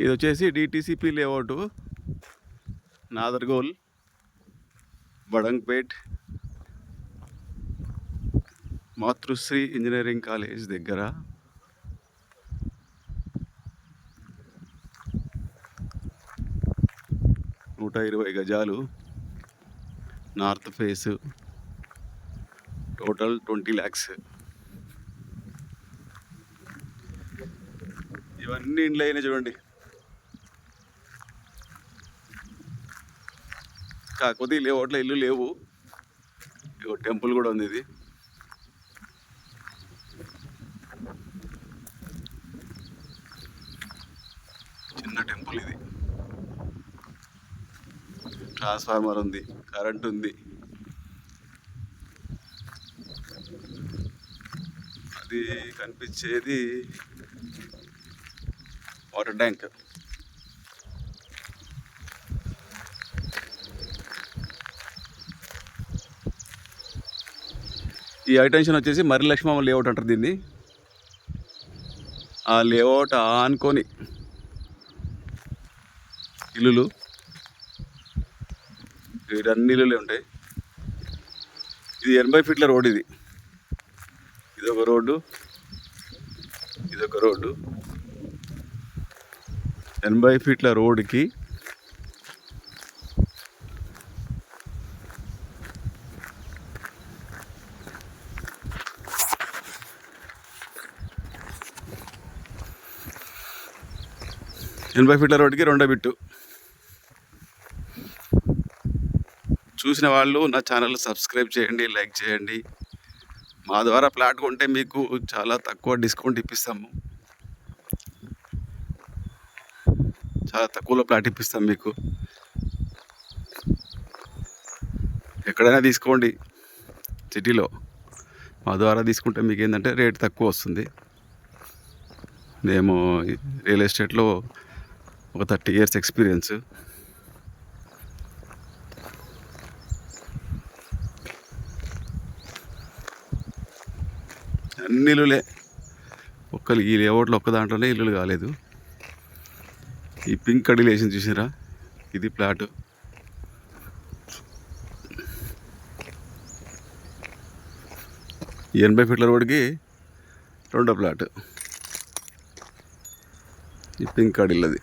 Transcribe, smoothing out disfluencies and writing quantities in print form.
ఇది వచ్చేసి DTCP layout, Nadergul, Badangpet, Matrusri engineering college దగ్గర. నూట 120 గజాలు, నార్త్ ఫేస్, టోటల్ 20 lakhs. ఇవన్నీ ఇండ్లు అయినా చూడండి. కాకపోతే ఈ లేఅవుట్లో ఇల్లు లేవు. ఇగో టెంపుల్ కూడా ఉంది. ఇది చిన్న టెంపుల్. ఇది ట్రాన్స్ఫార్మర్ ఉంది, కరెంట్ ఉంది. అది కనిపించేది వాటర్ ట్యాంక్. ఈ హైటెన్షన్ వచ్చేసి మర్రి లక్ష్మమ్మ లేఅవుట్ అంటారు దీన్ని. ఆ లేఅవుట్ ఆనుకొని ఇల్లులు, వీటన్ని ఇల్లులే ఉంటాయి. ఇది 80 feet రోడ్. ఇదొక రోడ్డు, ఇదొక రోడ్డు. 80 feet రోడ్డుకి రోడ్డుకి రెండో బిట్టు. చూసిన వాళ్ళు నా ఛానల్ సబ్స్క్రైబ్ చేయండి, లైక్ చేయండి. మా ద్వారా ప్లాట్ కొంటే మీకు చాలా తక్కువ డిస్కౌంట్ ఇప్పిస్తాము. చాలా తక్కువలో ప్లాట్ ఇప్పిస్తాం మీకు. ఎక్కడైనా తీసుకోండి సిటీలో. మా ద్వారా తీసుకుంటే మీకు ఏంటంటే రేట్ తక్కువ వస్తుంది. మేము రియల్ ఎస్టేట్లో ఒక 30 years ఎక్స్పీరియన్స్. అన్ని ఇల్లులే. ఈ లేఅవుట్లో ఒక్క దాంట్లోనే ఇల్లులు కాలేదు. ఈ పింక్ కడీలు వేసింది చూసారా, ఇది ప్లాట్. ఈ 80 feet రోడ్డుకి రెండో ప్లాట్, ఈ పింక్ కడీలది.